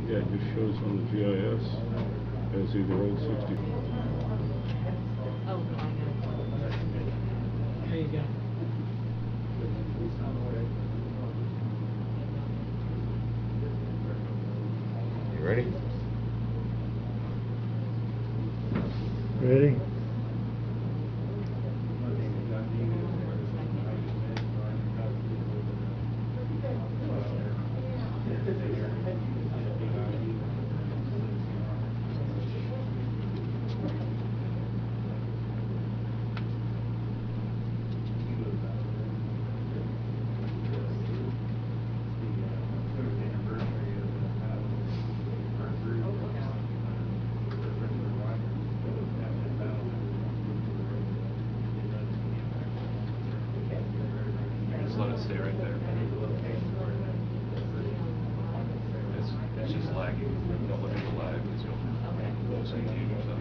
Yeah, it just shows on the GIS as either old 60. Oh, I got it. There you go. You ready? Ready? Just let it stay right there. It's just lagging. Don't look at the lag. It's going to say to yourself.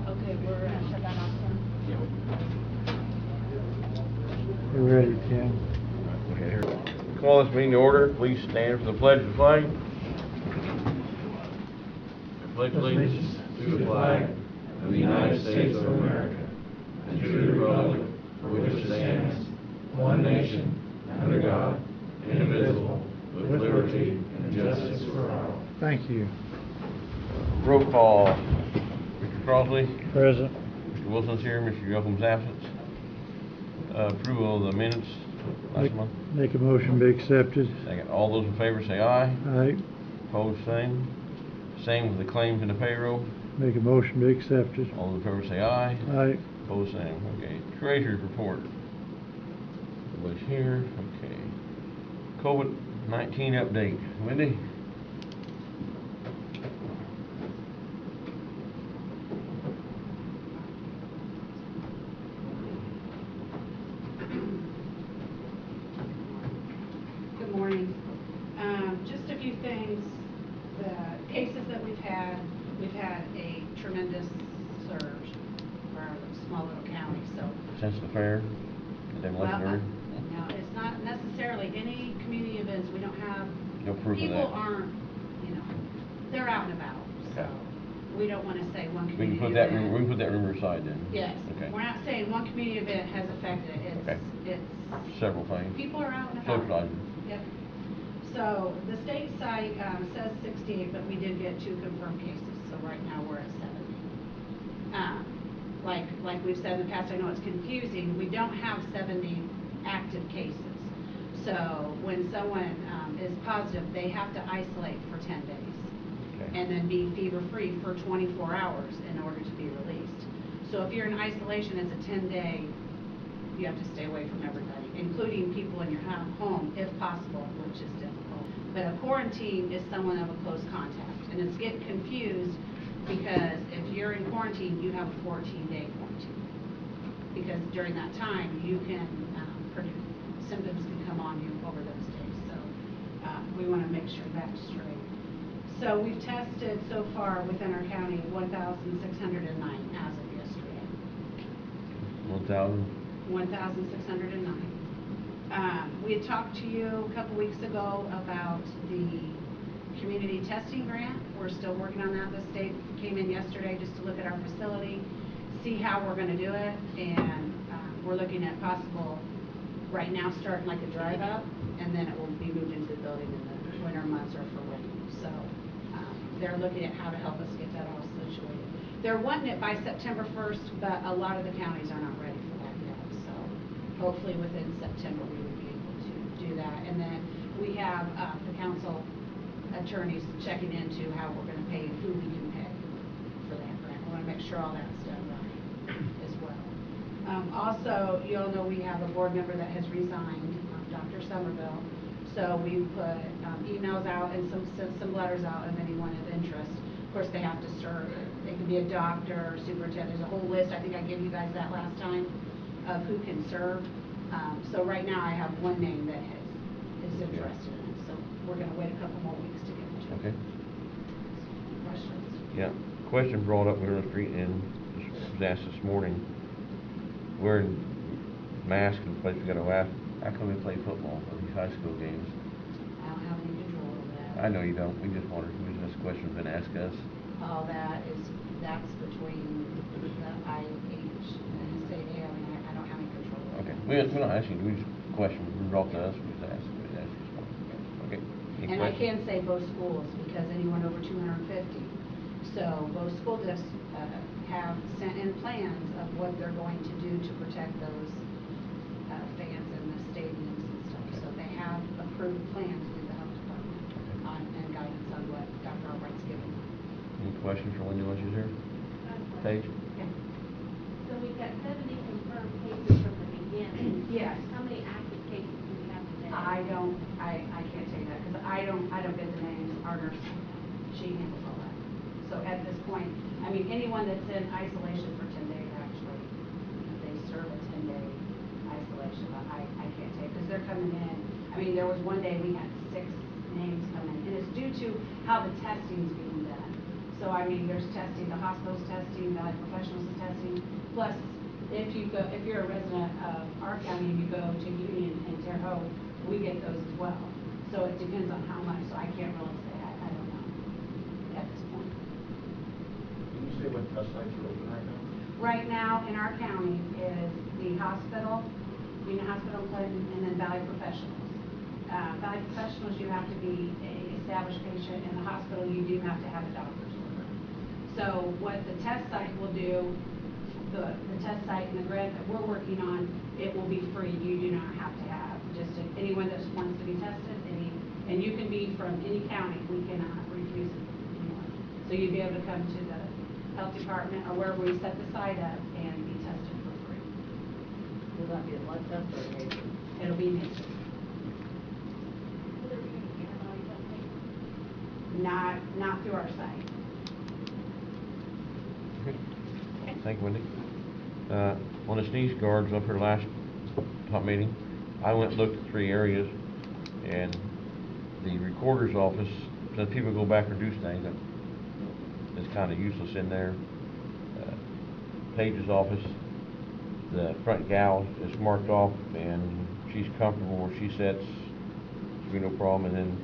Okay, we're gonna shut that off then? We're ready, Tim. Okay, here. Call this meeting to order. Please stand for the pledge of the flag. I pledge allegiance to the flag of the United States of America and to the republic for which it stands, one nation, under God, indivisible, with liberty and justice for all. Thank you. Roll call. Mr. Crossley. Present. Mr. Wilson's here. Mr. Yoakum's absent. Approval of the minutes last month. Make a motion be accepted. Second. All those in favor say aye. Aye. Opposed, same. Same with the claims and the payroll. Make a motion be accepted. All those in favor say aye. Aye. Opposed, same. Okay. Treasurer's report. Everybody's here. Okay. COVID-19 update. Wendy? Good morning. Just a few things. The cases that we've had a tremendous surge for our small little county, so. Since the fair? The demolition Well, area? no, it's not necessarily any community events. We don't have. No proof of people that. aren't, they're out and about, so Okay. we don't want to say one We community can put that, event. we can put that rumor aside then? Yes. Okay. We're not saying one community event has affected it. Okay. It's. Several things. People are out and about. Socializing. Yep. So the state site says 68, but we did get 2 confirmed cases, so right now we're at 70. Like we've said in the past, I know it's confusing, we don't have 70 active cases. So when someone is positive, they have to isolate for 10 days. Okay. And then be fever-free for 24 hours in order to be released. So if you're in isolation, it's a 10-day, you have to stay away from everybody, including people in your home, if possible, which is difficult. But a quarantine is someone of a close contact, and it's getting confused because if you're in quarantine, you have a 14-day quarantine. Because during that time, you can, symptoms can come on you over those days. So we want to make sure that's straight. So we've tested so far within our county 1,609 as of yesterday. 1,000? 1,609. We had talked to you a couple weeks ago about the community testing grant. We're still working on that. The state came in yesterday just to look at our facility, see how we're going to do it, and we're looking at possible, right now, starting like a drive up, and then it will be moved into the building in the winter months or for winter. So they're looking at how to help us get that all situated. They're wanting it by September 1st, but a lot of the counties are not ready for that yet. So hopefully within September we would be able to do that. And then we have the council attorneys checking into how we're going to pay and who we can pay for that grant. We want to make sure all that's done right as well. Also, you all know we have a board member that has resigned, Dr. Somerville. So we put emails out and sent some letters out of anyone of interest. Of course, they have to serve. They can be a doctor, superintendent. There's a whole list. I think I gave you guys that last time of who can serve. So right now I have one name that is interested in it. So we're going to wait a couple more weeks to get it. Okay. Questions? Yeah. Question brought up here on the street and was asked this morning. We're in mask in the place we gotta laugh. How come we play football for these high school games? I don't have any control over that. I know you don't, we just wondered, this question's been asked us. All that's between the IH and the state. I mean, I don't have any control over Okay, that. we're not asking, we just question, we brought to us, we just asked, okay. Any And I questions? can say both schools, because anyone over 250. So both school districts have sent in plans of what they're going to do to protect those fans in the stadiums and stuff. So they have approved plans through the health department and guidance on what Dr. Albright's given. Any questions for Wendy while she's here? Paige? Yeah. So we've got 70 confirmed cases from the beginning. Yes. How many active cases do we have today? I can't tell you that, because I don't get the names. Our nurse, she handles all that. So at this point, I mean, anyone that's in isolation for 10 days, actually, they serve a 10-day isolation, but I can't tell you, because they're coming in. I mean, there was one day we had 6 names come in, and it's due to how the testing's being done. So, I mean, there's testing, the hospital's testing, the professionals is testing, plus, if you're a resident of our county and you go to Union and Terre Haute, we get those as well. So it depends on how much, so I can't really say, I don't know at this point. Can you say what test sites are open right now? Right now, in our county, is the hospital, Union Hospital Clinton, and then Valley Professionals. Valley Professionals, you have to be a established patient. In the hospital, you do have to have a doctor's order. So what the test site will do, the test site and the grant that we're working on, it will be free. You do not have to have, anyone that wants to be tested, and you can be from any county. We cannot refuse anyone. So you'd be able to come to the health department or wherever we set the site up and be tested for free. Will that be a blood test or a nasal? It'll be nasal. Will there be any antibody testing? Not through our site. Okay. Thank you, Wendy. On the sneeze guards, up here last top meeting, I went and looked at 3 areas, and the recorder's office, since people go back and do things, it's kind of useless in there. Paige's office, the front gal is marked off, and she's comfortable where she sits, there'll be no problem. And then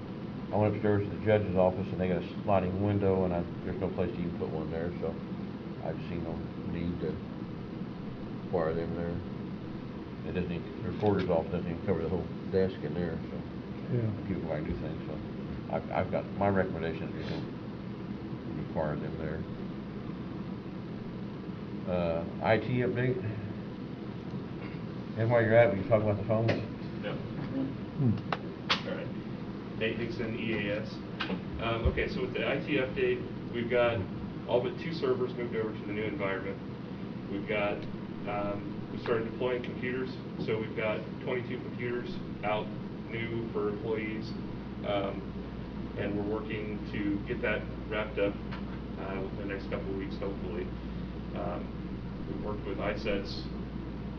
I went upstairs to the judge's office, and they got a sliding window, and there's no place to even put one there, so I've seen no need to require them there. It doesn't even, the recorder's office doesn't even cover the whole desk in there, so Yeah. people might do things, so I've got, my recommendation is we don't require them there. IT update? And while you're at it, we can talk about the phones? No. Hmm. All right. Nate Dixon, EAS. Okay, so with the IT update, we've got all but 2 servers moved over to the new environment. We've got, we started deploying computers, so we've got 22 computers out new for employees, and we're working to get that wrapped up within the next couple of weeks, hopefully. We worked with iSets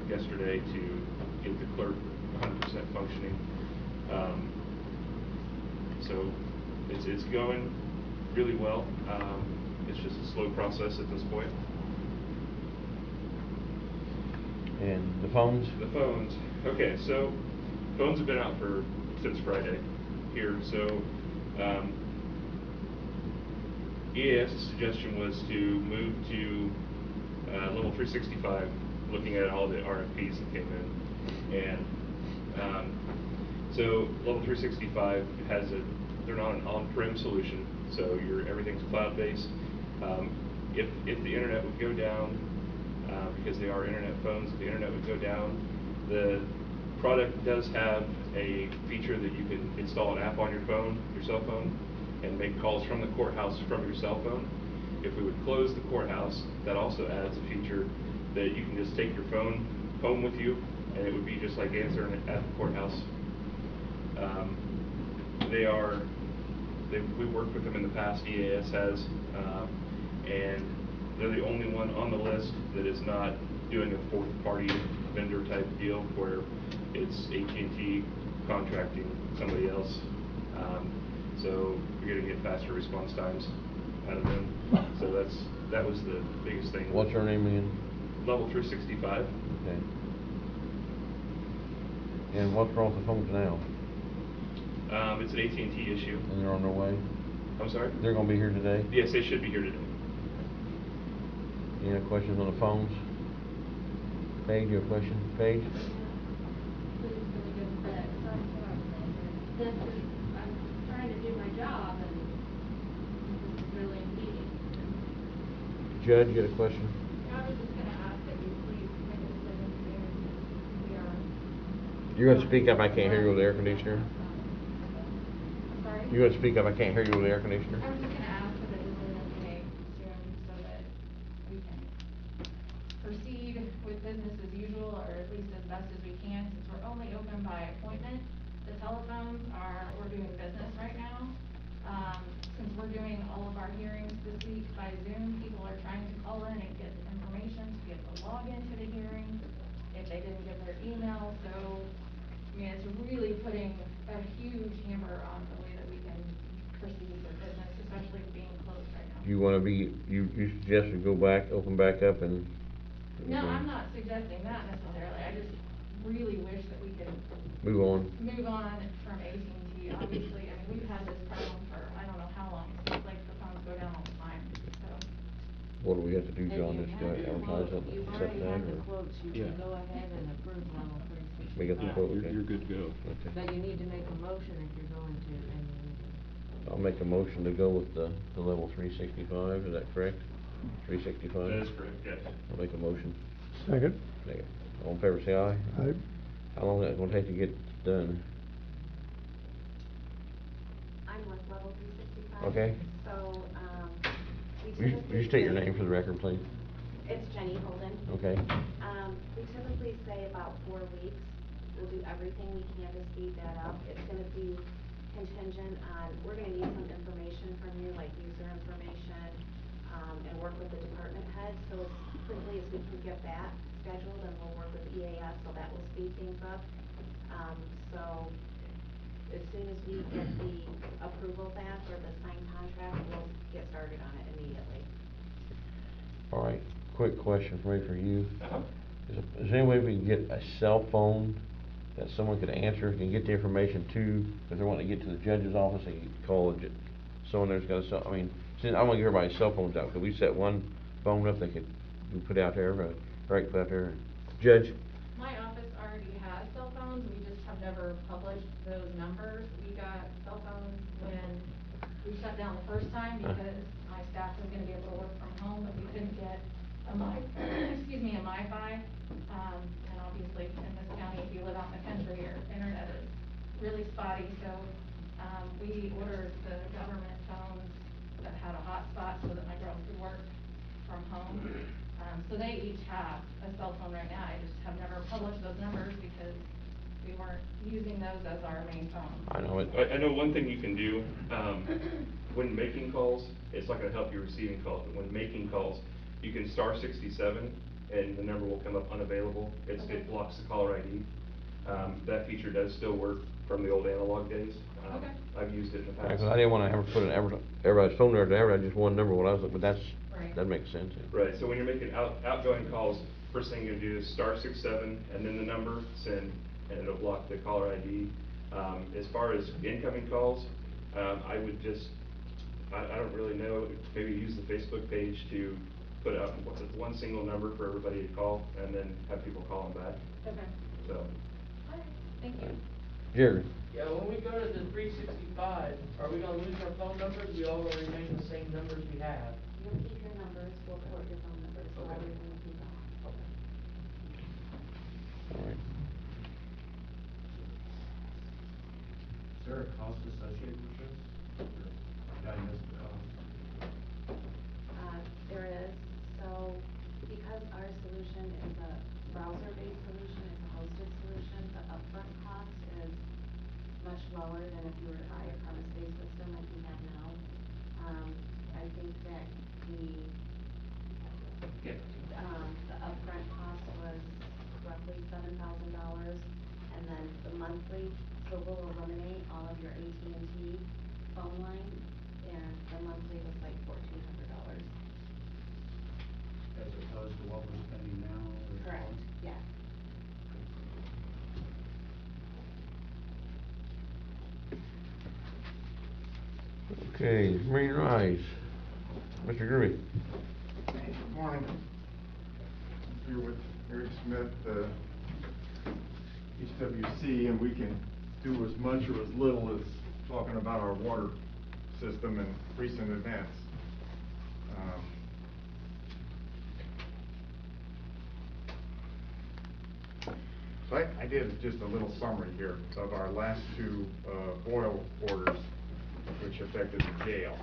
yesterday to get the clerk 100% functioning. So it's going really well. It's just a slow process at this point. And the phones? The phones. Okay, so phones have been out since Friday here. So EAS's suggestion was to move to level 365, looking at all the RFPs that came in. And so level 365 they're not an on-prem solution, so everything's cloud-based. If the internet would go down, because they are internet phones, if the internet would go down, the product does have a feature that you can install an app on your cell phone, and make calls from the courthouse from your cell phone. If we would close the courthouse, that also adds a feature that you can just take your phone home with you, and it would be just like answering it at the courthouse. We've worked with them in the past, EAS has, and they're the only one on the list that is not doing a 4th-party vendor type deal where it's AT&T contracting somebody else. So we're going to get faster response times out of them. So that was the biggest thing. What's her name again? Level 365. Okay. And what's wrong with the phones now? It's an AT&T issue. And they're on their way? I'm sorry? They're gonna be here today? Yes, they should be here today. Any other questions on the phones? Paige, you have a question? Paige? Please, can we get that? That's what I'm saying. This is, I'm trying to do my job and this is really impeding. Judge, you got a question? I was just gonna ask that you please make a decision soon. We are. You're gonna speak up, I can't hear you with the air conditioner. Sorry? You're gonna speak up, I can't hear you with the air conditioner. I was just gonna ask for the decision to be made soon so that we can proceed with business as usual, or at least as best as we can, since we're only open by appointment. The telephones are, we're doing business right now. Since we're doing all of our hearings this week by Zoom, people are trying to call in and get information to be able to log into the hearing if they didn't get their email. So, I mean, it's really putting a huge hammer on the way that we can proceed with business, especially being closed right now. You wanna be, you suggest we go back, open back up and? No, I'm not suggesting that necessarily. I just really wish that we could Move on. move on from AT&T. Obviously, I mean, we've had this problem for I don't know how long. It seems like the phones go down all the time, so. What do we have to do, If John, you just have the advertise quote, it, you've accept already that, had the or? quotes, you Yeah. can go ahead and approve level 365. We got the quote, okay. You're good to go. Okay. But you need to make a motion if you're going to, and I'll make a motion to go with the level 365, is that correct? 365? That is correct, yes. I'll make a motion. Second. Second. All in favor, say aye. Aye. How long is that gonna take to get done? I'm with level 365. Okay. So, we Will typically you state your say- name for the record, please? It's Jenny Holden. Okay. We typically say about 4 weeks. We'll do everything we can to speed that up. It's gonna be contingent on, we're gonna need some information from you, like user information, and work with the department heads. So as quickly as we can get that scheduled, and we'll work with EAS, so that will speed things up. So as soon as we get the approval back or the signed contract, we'll get started on it immediately. All right, quick question for me, for you. Uh-huh. Is there any way we can get a cell phone that someone could answer, can get the information to, if they're wanting to get to the judge's office, they can call someone there's got a cell, I mean, since I don't want to get everybody's cell phones out, could we set one phone up they could, we put out there, right, put out there? Judge? My office already has cell phones. We just have never published those numbers. We got cell phones when we shut down the first time because my staff was gonna be able to work from home, but we couldn't get a excuse me, a MiFi. And obviously in this county, if you live out in the country, your internet is really spotty. So, we ordered the government phones that had a hotspot so that my girls could work from home. So they each have a cell phone right now. I just have never published those numbers because we weren't using those as our main phone. I know it. I know one thing you can do, when making calls, it's not gonna help you receiving calls, but when making calls, you can star 67 and the number will come up unavailable. Okay. It blocks the caller ID. That feature does still work from the old analog days. Okay. I've used it in the Yeah, past. 'cause I didn't wanna ever put everybody's phone there to advertise just one number when I was, but Right. that makes sense. Right, so when you're making outgoing calls, first thing you're gonna do is star 67 and then the number, send, and it'll block the caller ID. As far as incoming calls, I would just, I don't really know, maybe use the Facebook page to put out, one single number for everybody to call, and then have people call them back, Okay. so. All right, thank you. Jerry? Yeah, when we go to the 365, are we gonna lose our phone numbers? We all gonna remain the same numbers we have? You'll keep your numbers, we'll port your phone numbers, so Okay. everything will be gone. All right. Is there a cost associated with this? Or, I missed the cost. There is, so because our solution is a browser-based solution, it's a hosted solution, the upfront cost is much lower than if you were to buy a premise-based system like we have now. I think that the upfront cost was roughly $7,000, and then the monthly, so we'll eliminate all of your AT&T phone line, and the monthly was like $1,400. As opposed to what we're spending now? or Correct, what? yes. Okay, Marine Rise, Mr. Groovy. Good morning. I'm here with Eric Smith, HWC, and we can do as much or as little as talking about our water system and recent events. So I did just a little summary here of our last two boil orders, which affected the jail.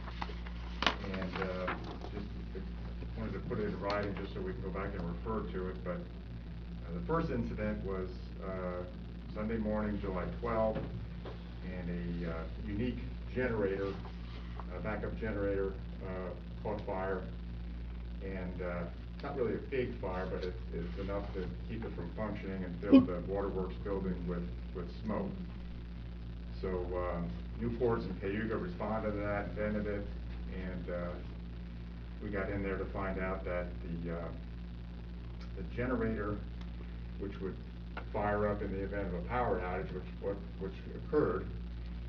And just wanted to put it in writing just so we can go back and refer to it. But the first incident was Sunday morning, July 12th, and a unique generator, a backup generator, caught fire. And it's not really a big fire, but it's enough to keep it from functioning and fill the waterworks building with smoke. So Newports and Cayuga responded to that, vented it, and we got in there to find out that the generator, which would fire up in the event of a power outage, which occurred,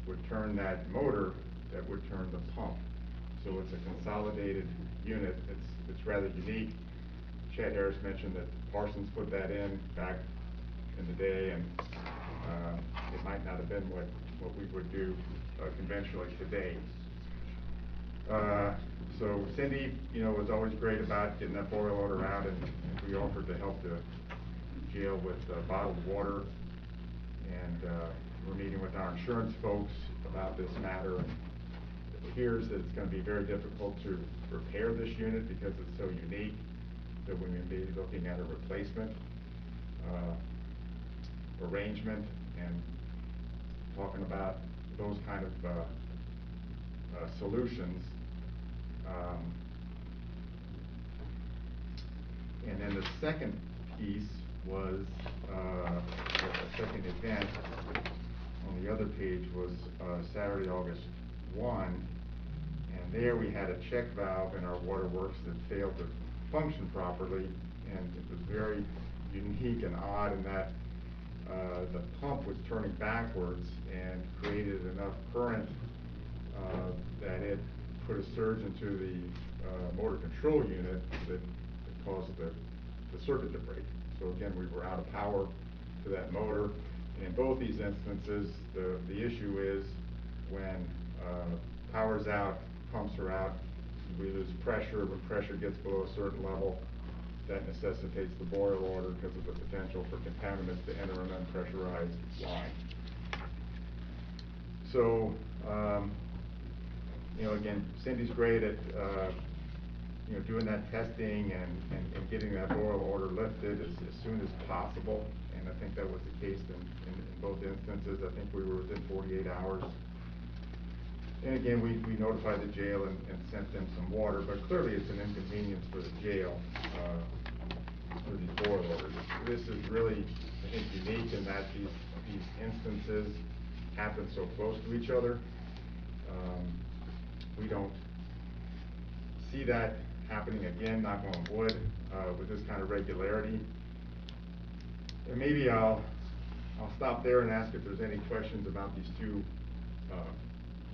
would turn that motor that would turn the pump. So it's a consolidated unit. It's rather unique. Chad Harris mentioned that Parsons put that in back in the day, and it might not have been what we would do conventionally today. So Cindy, was always great about getting that boil order out, and we offered to help the jail with bottled water. And we're meeting with our insurance folks about this matter. And it appears that it's going to be very difficult to repair this unit because it's so unique that we're going to be looking at a replacement arrangement and talking about those kind of solutions. And then the second piece was, the second event on the other page was Saturday, August 1, and there we had a check valve in our waterworks that failed to function properly, and it was very unique and odd in that the pump was turning backwards and created enough current that it put a surge into the motor control unit that caused the circuit to break. So again, we were out of power to that motor. And in both these instances, the issue is when power's out, pumps are out, we lose pressure. When pressure gets below a certain level, that necessitates the boil order because of the potential for contaminants to enter an unpressurized line. So, again, Cindy's great at doing that testing and getting that boil order lifted as soon as possible. And I think that was the case in both instances. I think we were within 48 hours. And again, we notified the jail and sent them some water, but clearly it's an inconvenience for the jail for these boil orders. This is really, I think, unique in that these instances happen so close to each other. We don't see that happening again, knock on wood, with this kind of regularity. And maybe I'll stop there and ask if there's any questions about these two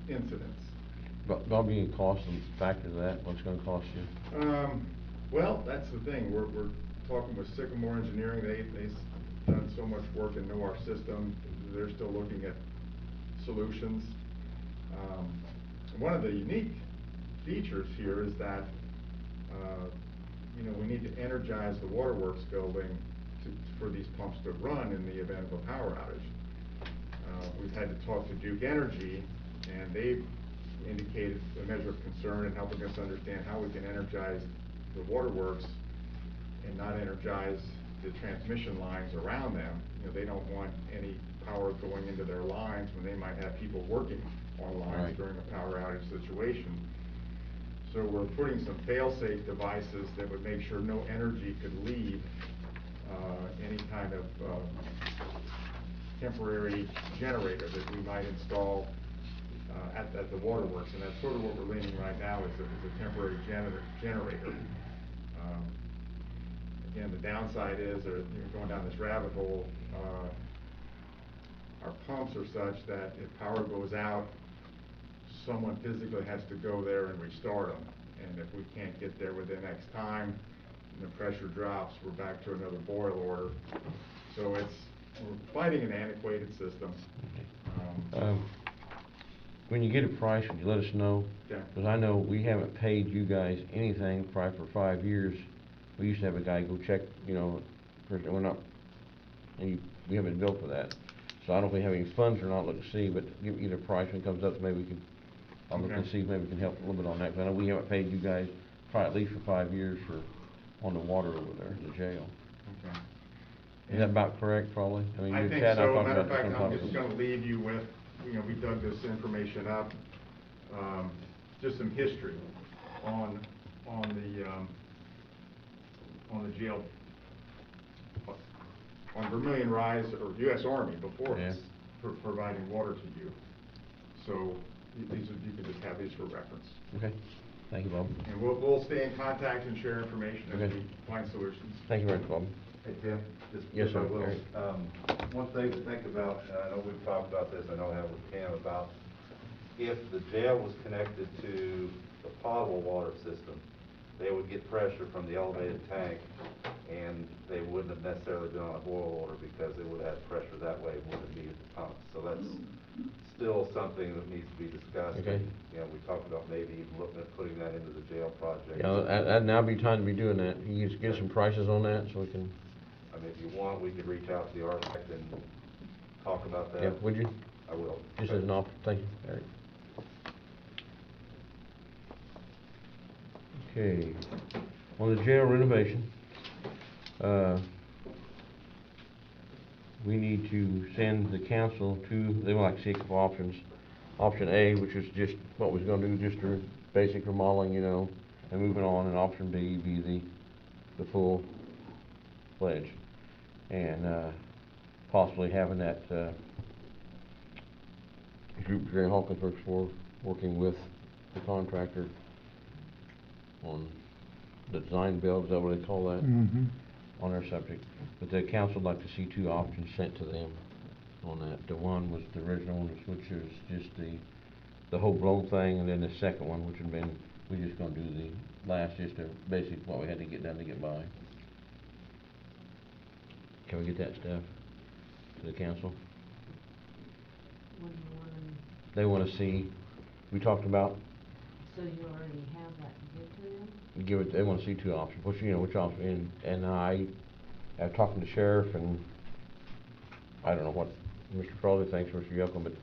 incidents. But there'll be a cost and factor to that, what's gonna cost you? Well, that's the thing. We're talking with Sycamore Engineering. They've done so much work and know our system. They're still looking at solutions. One of the unique features here is that we need to energize the waterworks building for these pumps to run in the event of a power outage. We've had to talk to Duke Energy, and they've indicated a measure of concern in helping us understand how we can energize the waterworks and not energize the transmission lines around them. They don't want any power going into their lines when they might have people working on lines during a power outage situation. So we're putting some fail-safe devices that would make sure no energy could leave any kind of temporary generator that we might install at the waterworks, and that's sort of what we're leaning right now is a temporary generator. Again, the downside is, going down this rabbit hole, our pumps are such that if power goes out someone physically has to go there and restart them. And if we can't get there within X time, and the pressure drops, we're back to another boil order. So we're fighting an antiquated system. When you get a price, would you let us know? Okay. Because I know we haven't paid you guys anything probably for 5 years. We used to have a guy go check, you know, we're not, and we haven't billed for that. So I don't know if we have any funds or not, let's see, but give either price when it comes up, maybe we can, I'll look and Okay. see if maybe we can help a little bit on that. 'Cause I know we haven't paid you guys probably at least for 5 years on the water over there, the jail. Okay. Is that about correct, probably? I mean, I you think Chad and I so. talked Matter of about this fact, sometime I'm just ago. gonna leave you with, you know, we dug this information up, just some history on the jail, on Vermillion Rise, or U.S. Army before Yeah. us, for providing water to you. So, these are, you can just have these for reference. Okay, thank you, Bob. And we'll stay in contact and share information as Okay. we find solutions. Thank you very much, Bob. Hey, Tim, just Yes, if I sir, will, Eric. one thing to think about, and I know we've talked about this, I know I have with Cam, about if the jail was connected to the potable water system, they would get pressure from the elevated tank, and they wouldn't have necessarily been on a boil order because they would have had pressure that way, wouldn't be at the pump. So that's still something that needs to be discussed. Okay. You know, we talked about maybe even looking at putting that into the jail project. Yeah, that'd now be time to be doing that. You just get some prices on that so we can, I mean, if you want, we could reach out to the architect and talk about that. yeah, would you? I will. Just as an offer, thank you, Eric. Okay, on the jail renovation, we need to send the council to, they would like to see a couple options. Option A, which is just what we're gonna do, just a basic remodeling, you know, and moving on, and option B be the full pledge. And, possibly having that, group Gary Hawkins works for, working with the contractor on the design build, is that what they call that? Mm-hmm. On their subject. But the council would like to see two options sent to them on that. The one was the original one, which is just the whole blown thing, and then the second one, which would have been, we're just gonna do the last, just a basic, what we had to get done to get by. Can we get that stuff to the council? What do you want them, They wanna see, we talked about, so you already have that to give to them? give it, they wanna see two options, which, you know, which option, and I, after talking to the sheriff, and I don't know what Mr. Frawley thinks, Mr. Yucklin, but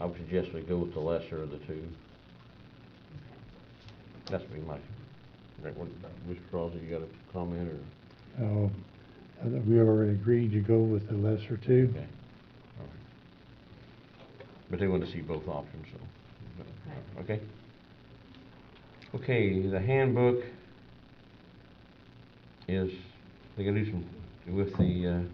I would suggest we go with the lesser of the two. That's be my, Mr. Frawley, you got a comment, or? Oh, I thought we already agreed to go with the lesser two. Okay, all right. But they want to see both options, so, okay? Okay, the handbook is, they gotta do some, with the,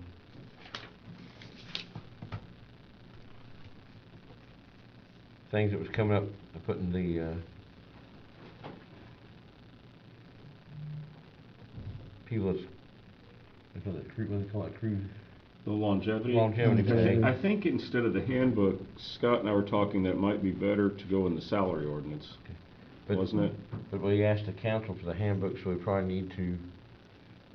things that was coming up, putting the, people that's, what do they call it, cruise? The longevity? Longevity pay. I think instead of the handbook, Scott and I were talking that might be better to go in the salary ordinance, But- wasn't it? But we asked the council for the handbook, so we probably need to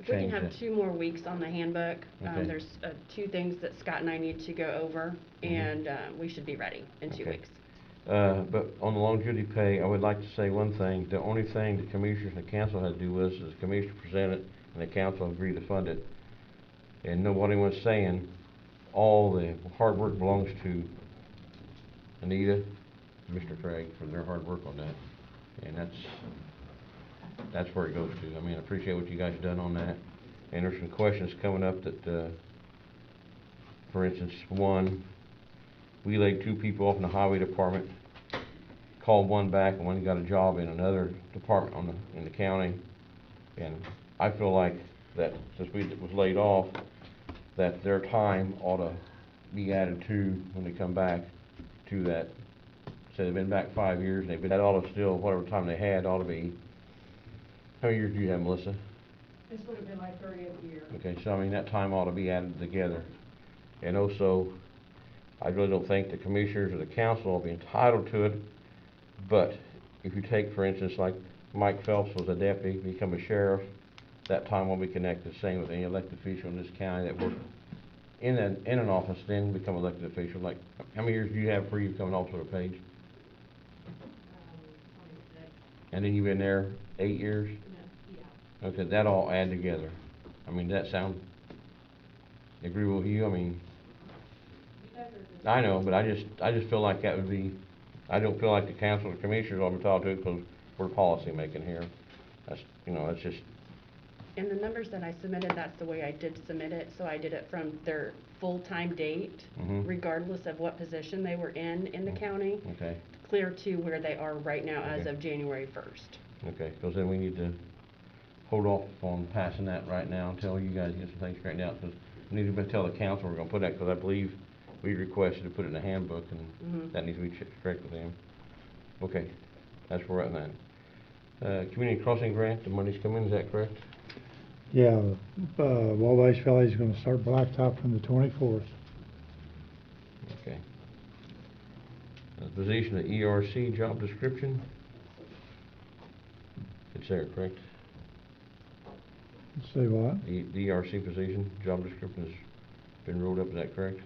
If we can change have that. 2 more weeks on the handbook, Okay. there's 2 things that Scott and I need to go over, and we should be ready in 2 Okay. weeks. But on the longevity pay, I would like to say one thing. The only thing the commissioners and the council had to do was, is the commissioner present it, and the council agreed to fund it. And nobody was saying, all the hard work belongs to Anita, and Mr. Craig, for their hard work on that. And that's where it goes to. I mean, I appreciate what you guys have done on that. And there's some questions coming up that, for instance, one, we laid 2 people off in the highway department, called one back, and one got a job in another department in the county. And I feel like that since we was laid off, that their time ought to be added to, when they come back, to that. Say they've been back 5 years, and that ought to still, whatever time they had, ought to be, how many years do you have, Melissa? This would have been my 30th year. Okay, so I mean, that time ought to be added together. And also, I really don't think the commissioners or the council will be entitled to it But if you take, for instance, like Mike Phelps was a deputy, become a sheriff, that time will be connected, same with any elected official in this county that worked in an office, then become elected official. Like, how many years do you have before you become an officer of Page? 26. And then you've been there 8 years? No, yeah. Okay, that all add together. I mean, does that sound agreeable with you? I mean, You guys are just. I know, but I just feel like that would be, I don't feel like the council or commissioners ought to talk to it, because we're policy making here. That's, you know, that's just, And the numbers that I submitted, that's the way I did submit it, so I did it from their full-time date, Mhm. regardless of what position they were in the county, okay, clear to where they are right now as Okay. of January 1st. okay, because then we need to hold off on passing that right now until you guys get some things straightened out, because we need to tell the council we're gonna put that, because I believe we requested to put it in the handbook, and Mhm. that needs to be checked with them. Okay, that's where we're at then. Community crossing grant, the money's coming, is that correct? Yeah, Wabash Valley's gonna start blacktop on the 24th. Okay. Position of ERC job description? It's there, correct? Say what? The ERC position, job description has been rolled up, is that correct?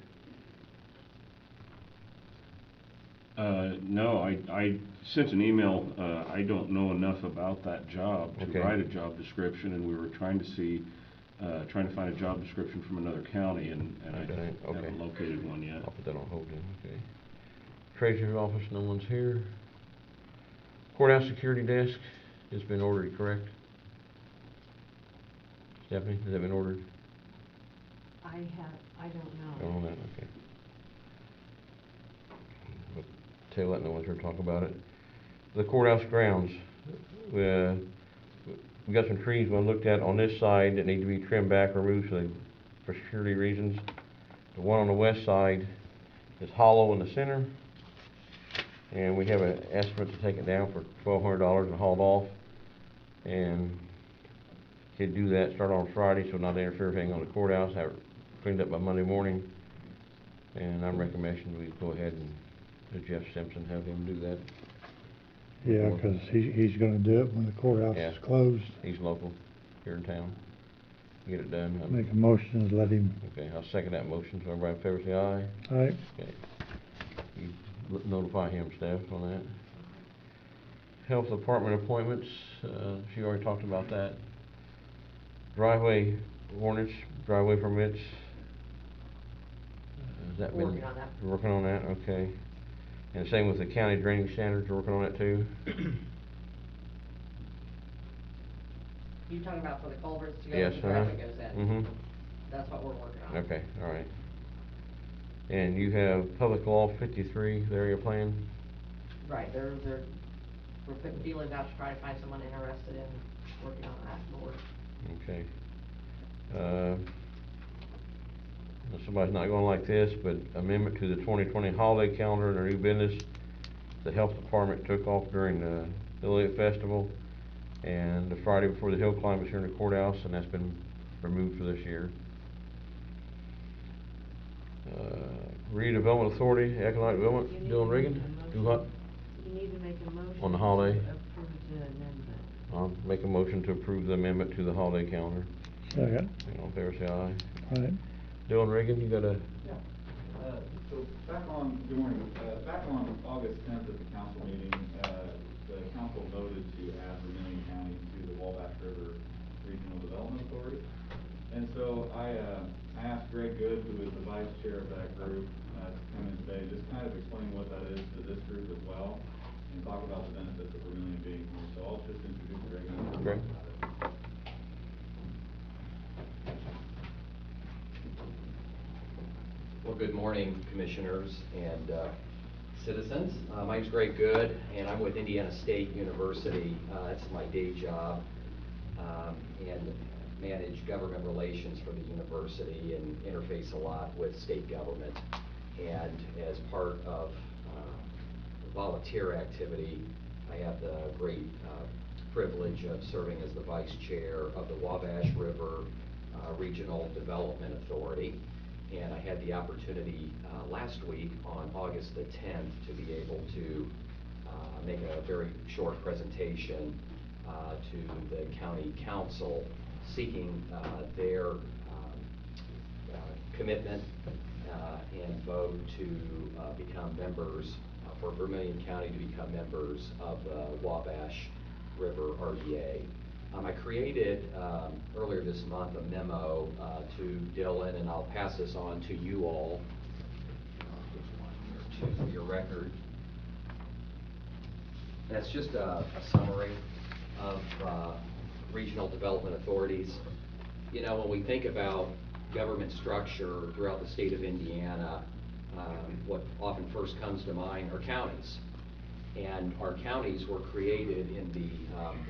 No, I sent an email, I don't know enough about that job to Okay. write a job description, and we were trying to see, trying to find a job description from another county, and I Okay, okay. haven't located one yet. I'll put that on hold then, okay. Treasurer's office, no one's here. Courthouse security desk has been ordered, correct? Stephanie, has that been ordered? I don't know. Don't know that, okay. We'll table that, no one's here to talk about it. The courthouse grounds, we got some trees we looked at on this side that need to be trimmed back, removed for security reasons. The one on the west side is hollow in the center, and we have an estimate to take it down for $1,200 and hauled off. And he'd do that, start on Friday, so not to interfere with anything on the courthouse, have it cleaned up by Monday morning. And I'm recommending we go ahead and do Jeff Simpson, have him do that. Yeah, 'cause he's gonna do it when the courthouse Yeah. is closed. He's local, here in town. Get it done. Make a motion to let him. Okay, I'll second that motion, so everybody in favor say aye. Aye. Okay. You notify him, Steph, on that. Health Department appointments, she already talked about that. Driveway ordinance, driveway permits. Has that been? Working on that. You're working on that, okay. And same with the county drainage standards, you're working on that too? You talking about for the culverts to go, Yes, the traffic goes in? Mm-hmm. That's what we're working on. Okay, all right. And you have Public Law 53, the area plan? Right, we're putting feelers out to try to find someone interested in working on that board. Okay. Somebody's not gonna like this, but amendment to the 2020 holiday calendar and our new business. The health department took off during the Lilliet Festival and the Friday before the hill climb was here in the courthouse, and that's been removed for this year. Redevelopment Authority, Economic Development, Dylan Reagan, do what? You need to make a motion. On the holiday? To approve the amendment. I'll make a motion to approve the amendment to the holiday calendar. Second. All in favor, say aye. Aye. Dylan Reagan, you got a? Yeah. So back on, good morning, back on August 10th at the council meeting, the council voted to add Vermillion County to the Wabash River Regional Development Authority. And so I asked Greg Good, who is the vice chair of that group, to come in today, just kind of explain what that is to this group as well, and talk about the benefits of Vermillion being here. So I'll just introduce Greg and talk Greg. about it. Well, good morning, commissioners and citizens. My name's Greg Good, and I'm with Indiana State University. That's my day job, and manage government relations for the university and interface a lot with state government. And as part of volunteer activity, I have the great privilege of serving as the vice chair of the Wabash River Regional Development Authority. And I had the opportunity last week on August the 10th to be able to make a very short presentation to the county council seeking their commitment and vote to become members, for Vermillion County to become members of the Wabash River RDA. I created earlier this month a memo to Dylan, and I'll pass this on to you all. I'll give you one here too for your record. And it's just a summary of regional development authorities. You know, when we think about government structure throughout the state of Indiana, what often first comes to mind are counties. And our counties were created in the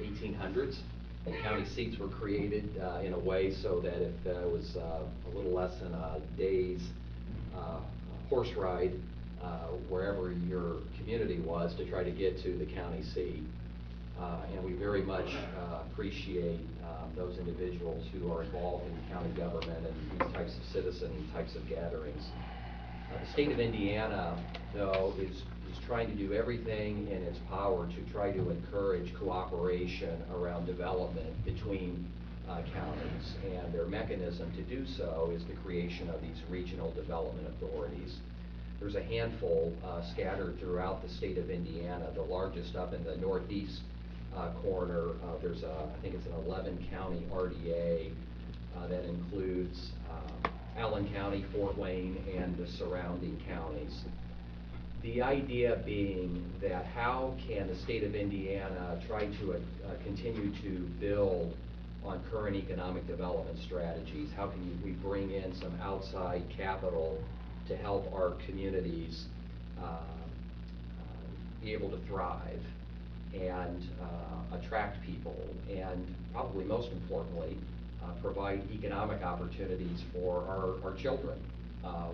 1800s. The county seats were created in a way so that if it was a little less than a day's horse ride wherever your community was to try to get to the county seat. And we very much appreciate those individuals who are involved in county government and these types of citizen types of gatherings. The state of Indiana, though, is trying to do everything in its power to try to encourage cooperation around development between counties. And their mechanism to do so is the creation of these regional development authorities. There's a handful scattered throughout the state of Indiana. The largest up in the northeast corner, there's I think it's an 11-county RDA that includes Allen County, Fort Wayne, and the surrounding counties. The idea being that how can the state of Indiana try to continue to build on current economic development strategies? How can we bring in some outside capital to help our communities be able to thrive and attract people, and probably most importantly, provide economic opportunities for our children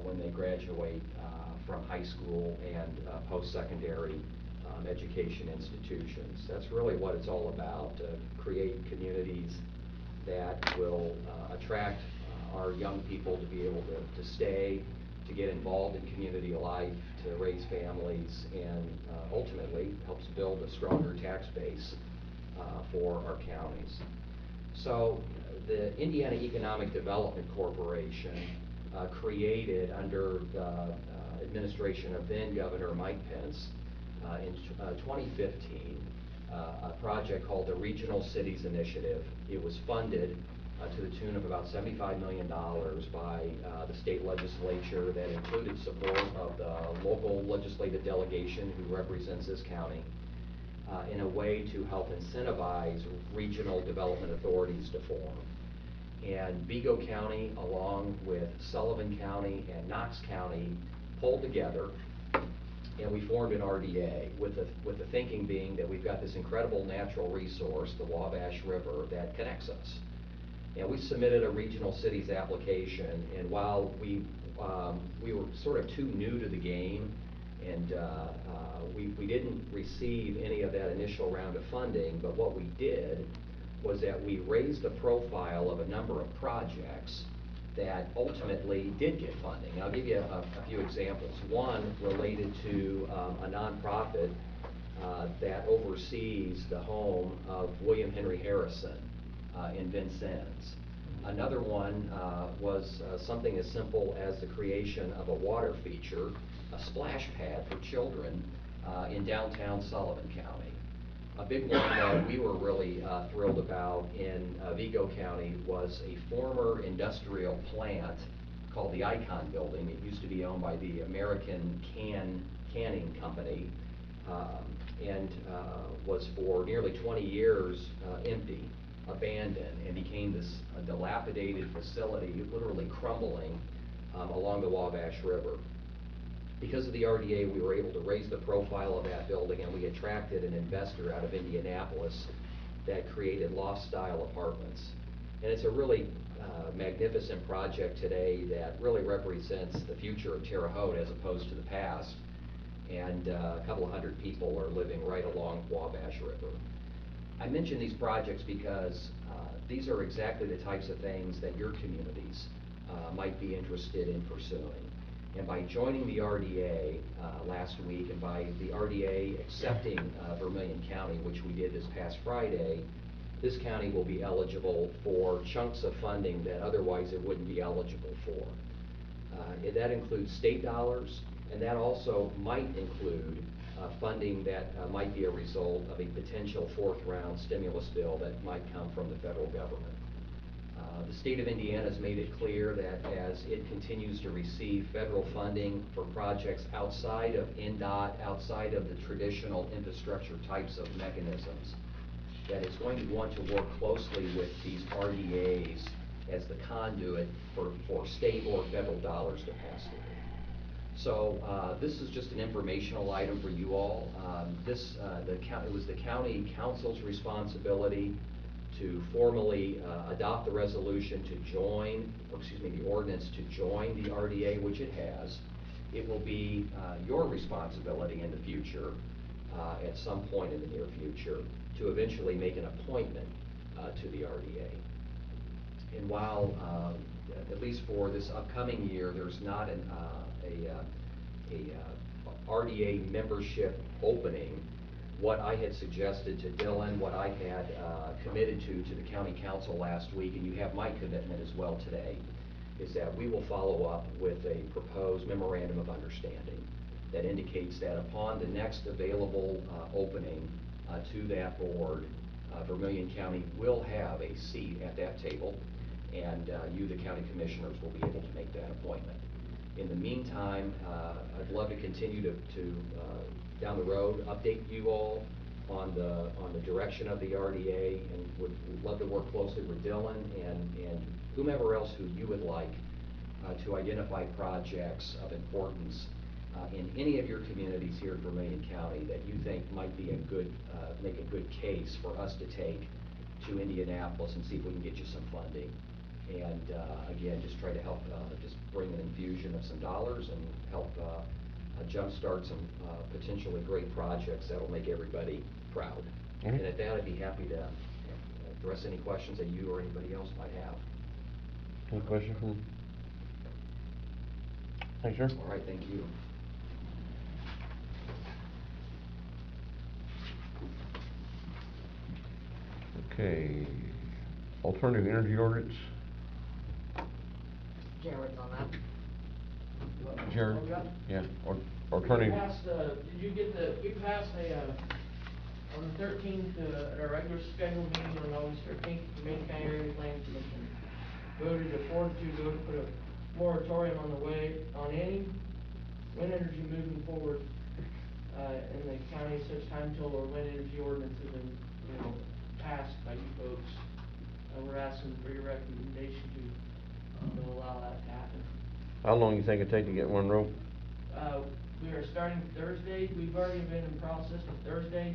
when they graduate from high school and post-secondary education institutions. That's really what it's all about, to create communities that will attract our young people to be able to stay, to get involved in community life, to raise families, and ultimately helps build a stronger tax base for our counties. So the Indiana Economic Development Corporation created under the administration of then Governor Mike Pence in 2015 a project called the Regional Cities Initiative. It was funded to the tune of about $75 million by the state legislature that included support of the local legislative delegation who represents this county in a way to help incentivize regional development authorities to form. And Vigo County, along with Sullivan County and Knox County, pulled together, and we formed an RDA with the thinking being that we've got this incredible natural resource, the Wabash River, that connects us. And we submitted a regional cities application, and while we were sort of too new to the game, and we didn't receive any of that initial round of funding, but what we did was that we raised the profile of a number of projects that ultimately did get funding. And I'll give you a few examples. One related to a nonprofit that oversees the home of William Henry Harrison in Vincennes. Another one was something as simple as the creation of a water feature, a splash pad for children in downtown Sullivan County. A big one that we were really thrilled about in Vigo County was a former industrial plant called the Icon Building. It used to be owned by the American Canning Company and was for nearly 20 years empty, abandoned, and became this dilapidated facility, literally crumbling along the Wabash River. Because of the RDA, we were able to raise the profile of that building, and we attracted an investor out of Indianapolis that created loft-style apartments. And it's a really magnificent project today that really represents the future of Terre Haute as opposed to the past. And a couple of hundred people are living right along Wabash River. I mention these projects because these are exactly the types of things that your communities might be interested in pursuing. And by joining the RDA last week, and by the RDA accepting Vermillion County, which we did this past Friday, this county will be eligible for chunks of funding that otherwise it wouldn't be eligible for. That includes state dollars, and that also might include funding that might be a result of a potential fourth round stimulus bill that might come from the federal government. The state of Indiana has made it clear that as it continues to receive federal funding for projects outside of NDOT, outside of the traditional infrastructure types of mechanisms, that it's going to want to work closely with these RDAs as the conduit for state or federal dollars to pass through. So this is just an informational item for you all. It was the county council's responsibility to formally adopt the resolution to join, or excuse me, the ordinance to join the RDA, which it has. It will be your responsibility in the future, at some point in the near future, to eventually make an appointment to the RDA. And while, at least for this upcoming year, there's not a RDA membership opening, what I had suggested to Dylan, what I had committed to the county council last week, and you have my commitment as well today, is that we will follow up with a proposed memorandum of understanding that indicates that upon the next available opening to that board, Vermillion County will have a seat at that table, and you, the county commissioners, will be able to make that appointment. In the meantime, I'd love to continue to down the road, update you all on the direction of the RDA, and would love to work closely with Dylan and whomever else who you would like to identify projects of importance in any of your communities here in Vermillion County that you think might be a good, make a good case for us to take to Indianapolis and see if we can get you some funding. And again, just try to help just bring an infusion of some dollars and help jumpstart some potentially great projects that'll make everybody proud. And at that, I'd be happy to address any questions that you or anybody else might have. Any questions from? Thanks, sir. All right, thank you. Okay, alternative energy ordinance. Jared's on that. Jared? Oh, yeah. Yeah, alternative. We passed, did you get we passed on the 13th, at our regular scheduled meeting on August 13th, the Vermillion County Area Planning Commission voted a 4-2 vote to put a moratorium on any wind energy moving forward, in the county at such time till our wind energy ordinance has been, passed by you folks. We're asking for your recommendation to allow that to happen. How long you think it'd take to get one rope? We are starting Thursday. We've already been in process with Thursday,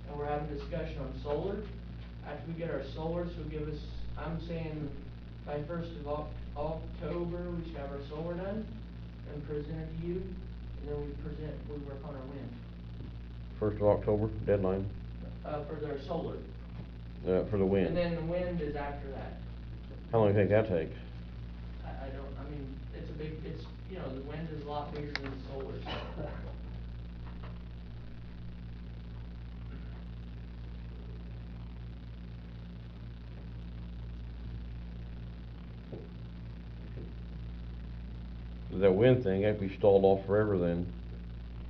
and we're having discussion on solar. After we get our solar, so give us, I'm saying by 1st of October, we should have our solar done and presented to you, and then we work on our wind. 1st of October, deadline? For their solar. For the wind? And then the wind is after that. How long do you think that takes? I mean, the wind is a lot bigger than the solar, so. That wind thing, that'd be stalled off forever then.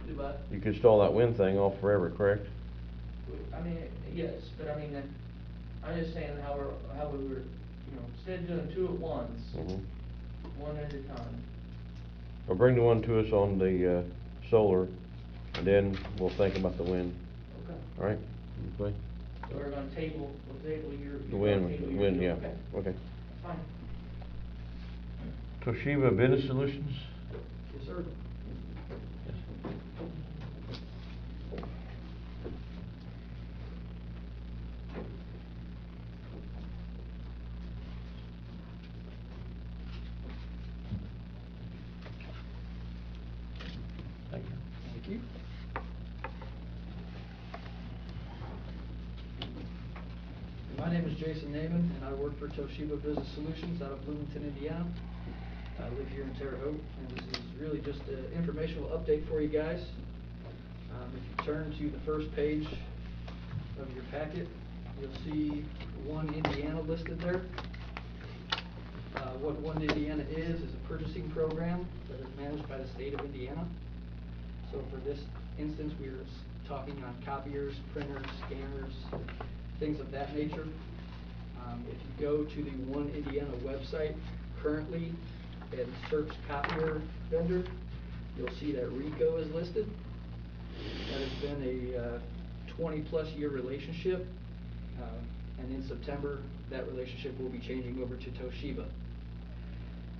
Do what? You could stall that wind thing off forever, correct? I mean, yes, but I mean, I'm just saying how we were, instead of doing two at once, one at a time. Well, bring the one to us on the solar, and then we'll think about the wind. Okay. All right? Okay. So we're gonna table your. The wind, yeah. Okay. Okay. That's fine. Toshiba Business Solutions? Yes, sir. Thank you. Thank you. My name is Jason Naiman, and I work for Toshiba Business Solutions out of Bloomington, Indiana. I live here in Terre Haute, and this is really just an informational update for you guys. If you turn to the first page of your packet, you'll see One Indiana listed there. What One Indiana is a purchasing program that is managed by the state of Indiana. So for this instance, we are talking on copiers, printers, scanners, things of that nature. If you go to the One Indiana website currently and search copier vendor, you'll see that Rico is listed. That has been a 20-plus year relationship, and in September, that relationship will be changing over to Toshiba.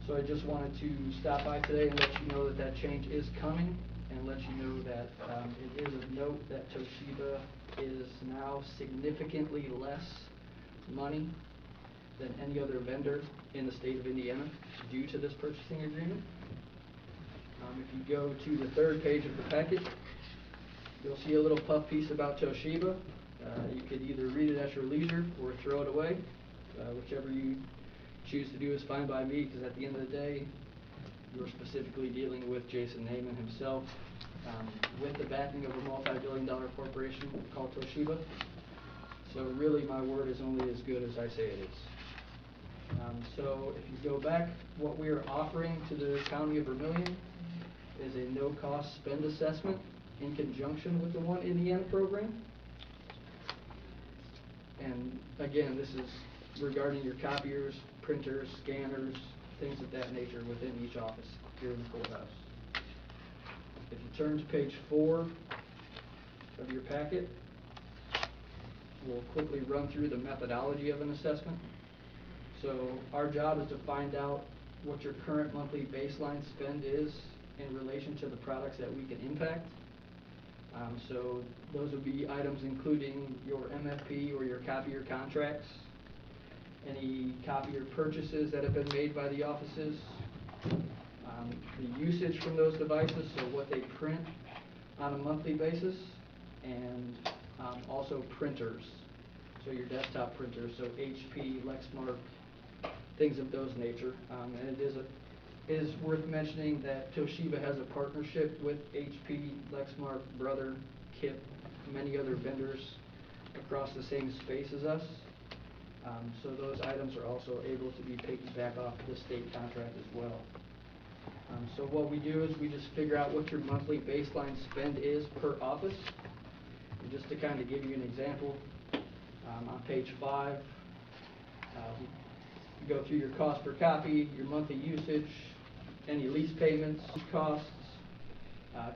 So I just wanted to stop by today and let you know that that change is coming, and let you know that it is of note that Toshiba is now significantly less money than any other vendor in the state of Indiana due to this purchasing agreement. If you go to the third page of the packet, you'll see a little puff piece about Toshiba. You could either read it at your leisure or throw it away. Whichever you choose to do is fine by me, because at the end of the day, you're specifically dealing with Jason Neyman himself, with the backing of a multi-billion-dollar corporation called Toshiba. So really, my word is only as good as I say it is. So if you go back, what we are offering to the County of Vermillion is a no-cost spend assessment in conjunction with the One Indiana program. And again, this is regarding your copiers, printers, scanners, things of that nature within each office here in the courthouse. If you turn to page 4 of your packet, we'll quickly run through the methodology of an assessment. So our job is to find out what your current monthly baseline spend is in relation to the products that we can impact. So those would be items including your MFP or your copier contracts, any copier purchases that have been made by the offices, the usage from those devices, so what they print on a monthly basis, and also printers, so your desktop printers, so HP, Lexmark, things of those nature. And it is worth mentioning that Toshiba has a partnership with HP, Lexmark, Brother, KIP, many other vendors across the same space as us. So those items are also able to be piggybacked off the state contract as well. So what we do is we just figure out what your monthly baseline spend is per office. And just to kind of give you an example, on page 5, you go through your cost per copy, your monthly usage, any lease payments, costs,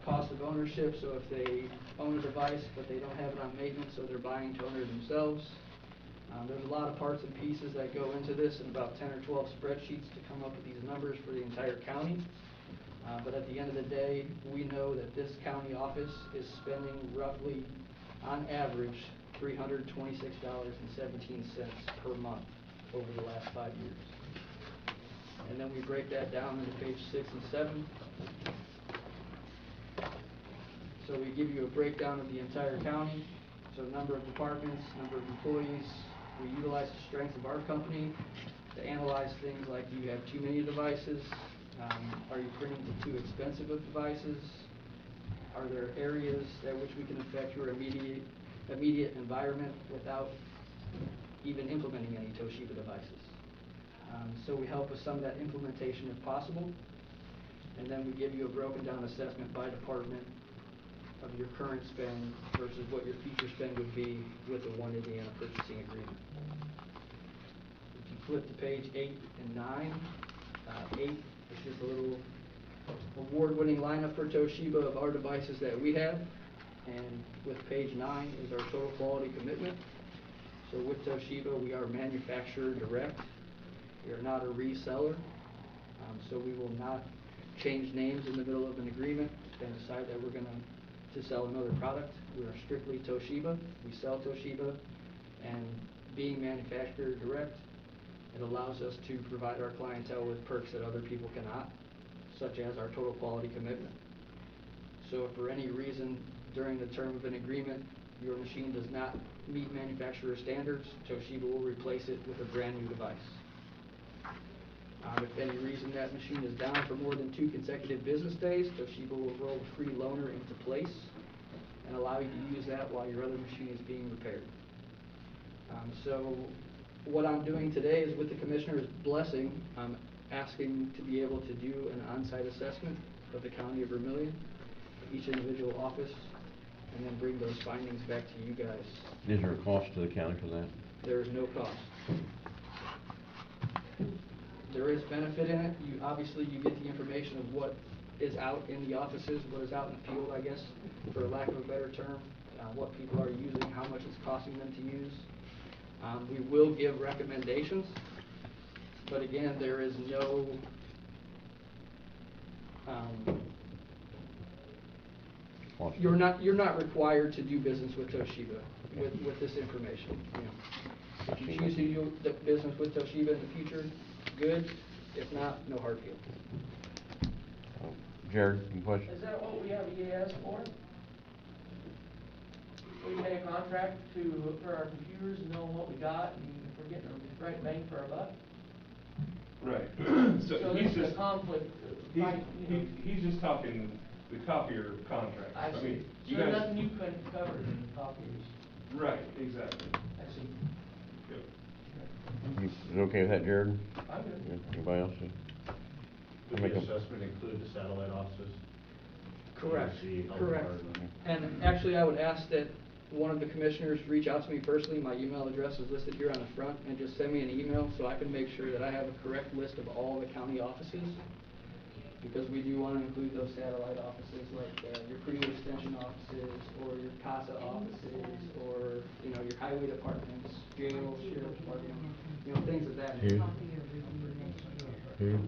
cost of ownership, so if they own a device but they don't have it on maintenance, so they're buying to own it themselves. There's a lot of parts and pieces that go into this, and about 10 or 12 spreadsheets to come up with these numbers for the entire county. But at the end of the day, we know that this county office is spending roughly, on average, $326.17 per month over the last 5 years. And then we break that down into page 6 and 7. So we give you a breakdown of the entire county, so number of departments, number of employees. We utilize the strength of our company to analyze things like, do you have too many devices? Are you printing too expensive of devices? Are there areas at which we can affect your immediate environment without even implementing any Toshiba devices? So we help with some of that implementation if possible, and then we give you a broken down assessment by department of your current spend versus what your future spend would be with the One Indiana purchasing agreement. If you flip to page 8 and 9, 8 is just a little award-winning lineup for Toshiba of our devices that we have, and with page 9 is our total quality commitment. So with Toshiba, we are manufacturer direct. We are not a reseller, so we will not change names in the middle of an agreement and decide that we're going to sell another product. We are strictly Toshiba. We sell Toshiba, and being manufacturer direct, it allows us to provide our clientele with perks that other people cannot, such as our total quality commitment. So if for any reason during the term of an agreement your machine does not meet manufacturer standards, Toshiba will replace it with a brand new device. If any reason that machine is down for more than 2 consecutive business days, Toshiba will roll the free loaner into place and allow you to use that while your other machine is being repaired. So what I'm doing today is, with the Commissioner's blessing, I'm asking to be able to do an on-site assessment of the County of Vermillion, each individual office, and then bring those findings back to you guys. Is there a cost to the county for that? There is no cost. There is benefit in it. Obviously you get the information of what is out in the offices, what is out in the field, I guess, for lack of a better term, what people are using, how much it's costing them to use. We will give recommendations, but again, there is no you're not required to do business with Toshiba with this information. You know, if you choose to do the business with Toshiba in the future, good. If not, no hard feelings. Jared, any questions? Is that what we have EAS for? We pay a contract for our computers, knowing what we got, and if we're getting the right bang for our buck? Right. So he's this is a just conflict, right, you know. he's just talking the copier contract. I see. mean, So you guys, nothing you couldn't cover in copiers? right, exactly. I see. Yep. Is it okay with that, Jared? I'm good. Anybody else? Would Make the a- assessment include the satellite offices? Correct, See how correct. far- And actually, I would ask that one of the commissioners reach out to me personally. My email address is listed here on the front, and just send me an email so I can make sure that I have a correct list of all the county offices. Because we do want to include those satellite offices, like your Purdue Extension offices, or your CASA offices, or, you know, your highway departments, jail, sheriff's department, you know, things of that nature. Here.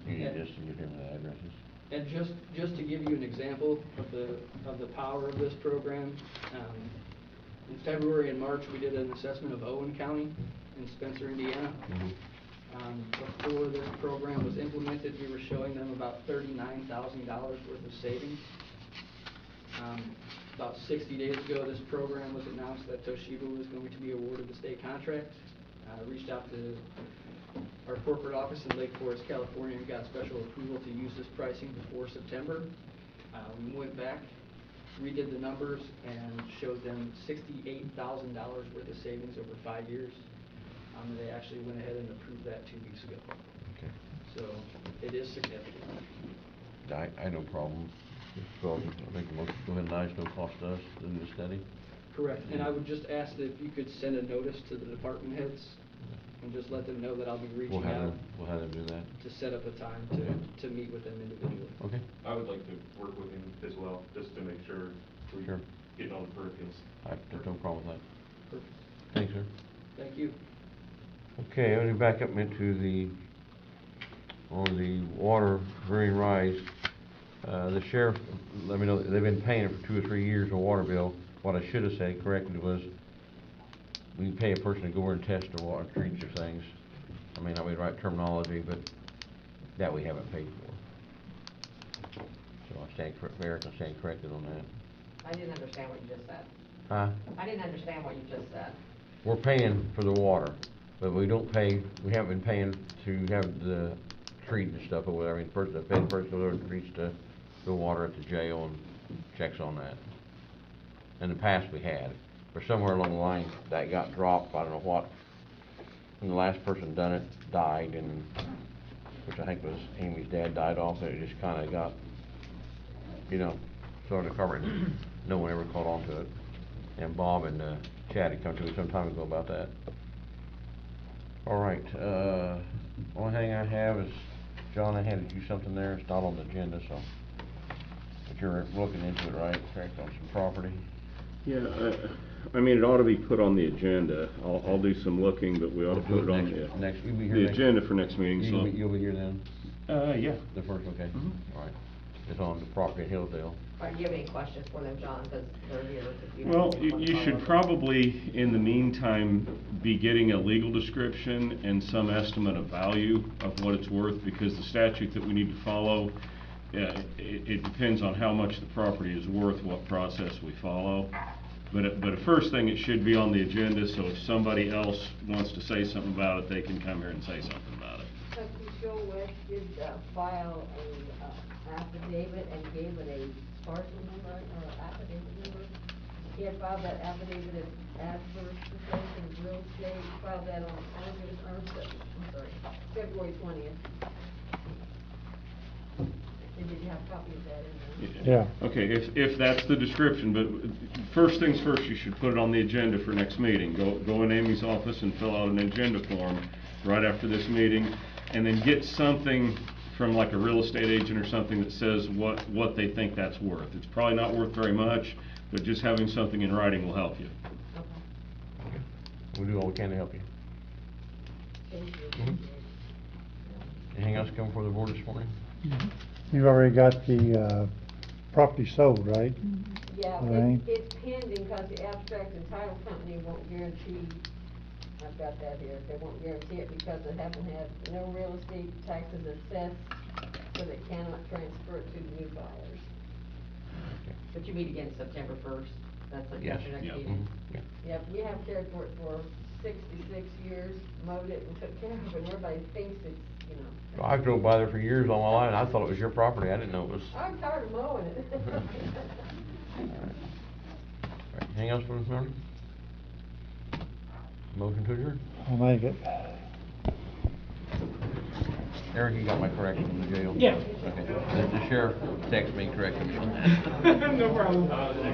You need this to give him the addresses. And just to give you an example of the power of this program, in February and March, we did an assessment of Owen County in Spencer, Indiana. Before this program was implemented, we were showing them about $39,000 worth of savings. About 60 days ago, this program was announced that Toshiba was going to be awarded the state contract. I reached out to our corporate office in Lake Forest, California, and got special approval to use this pricing before September. We went back, redid the numbers, and showed them $68,000 worth of savings over 5 years. And they actually went ahead and approved that 2 weeks ago. Okay. So it is significant. I had no problem. So I think most, go ahead and nice, no cost to us to do the study. Correct. And I would just ask that if you could send a notice to the department heads and just let them know that I'll be reaching out. We'll have them do that. To set up a time to meet with them individually. Okay. I would like to work with him as well, just to make sure we Sure. get all the peripherals. There's no problem with that. Perfect. Thanks, sir. Thank you. Okay, let me back up into on the water green rise. The sheriff let me know that they've been paying for 2 or 3 years a water bill. What I should have said correctly was, we pay a person to go over and test the water, treat your things. I may not be the right terminology, but that we haven't paid for. So I stand Eric, I stand corrected on that. I didn't understand what you just said. Huh? I didn't understand what you just said. We're paying for the water, but we don't pay, we haven't been paying to have the treat and stuff or whatever. I mean, the person goes over and treats the water at the jail and checks on that. In the past we had, but somewhere along the line that got dropped, I don't know what. And the last person done it died, and which I think was Amy's dad died off, and it just kinda got, you know, thrown in the carpet, and no one ever caught on to it. And Bob and Chad had come to me some time ago about that. All right, only thing I have is, John, I handed you something there, it's not on the agenda, so, but you're looking into it, right, correct, on some property? Yeah, I mean, it ought to be put on the agenda. I'll do some looking, but we ought to We'll put do it it on you'll be here the next- agenda for next meeting, so. You'll be here then? Yeah. The first, okay, all right. It's on the property in Hillsdale. All right, do you have any questions for them, John, because they're here? If you Well, want to you follow should up. probably, in the meantime, be getting a legal description and some estimate of value of what it's worth, because the statute that we need to follow, it depends on how much the property is worth, what process we follow. But the first thing, it should be on the agenda, so if somebody else wants to say something about it, they can come here and say something about it. Trustee Show West did file a affidavit and gave it a parcel number or affidavit number. He had filed that affidavit as adverse possession real estate, filed that on February 20th. And did you have a copy of that in there? Yeah. Okay, if that's the description, but first things first, you should put it on the agenda for next meeting. Go in Amy's office and fill out an agenda form right after this meeting, and then get something from like a real estate agent or something that says what they think that's worth. It's probably not worth very much, but just having something in writing will help you. Okay. We'll do all we can to help you. Thank you. Mhm. Anything else come before the board this morning? You've already got the, property sold, right? Yeah, Lorraine? it's pending because the abstract and title company won't guarantee, I've got that here, they won't guarantee it because they haven't had no real estate taxes assessed, so they cannot transfer it to new buyers. But you meet again September 1st, that's Yes. your next Yep. meeting. Yeah. Yeah, we have cared for it for 66 years, mowed it and took care of it, and everybody thinks it's, you know. Well, I drove by there for years all my life, and I thought it was your property. I didn't know it was. I'm tired of mowing it. All right. Anything else for this morning? Motion to adjourn? I'll make it. Eric, you got my correction from the jail? Yeah. Okay. The sheriff texted me correcting me. No problem.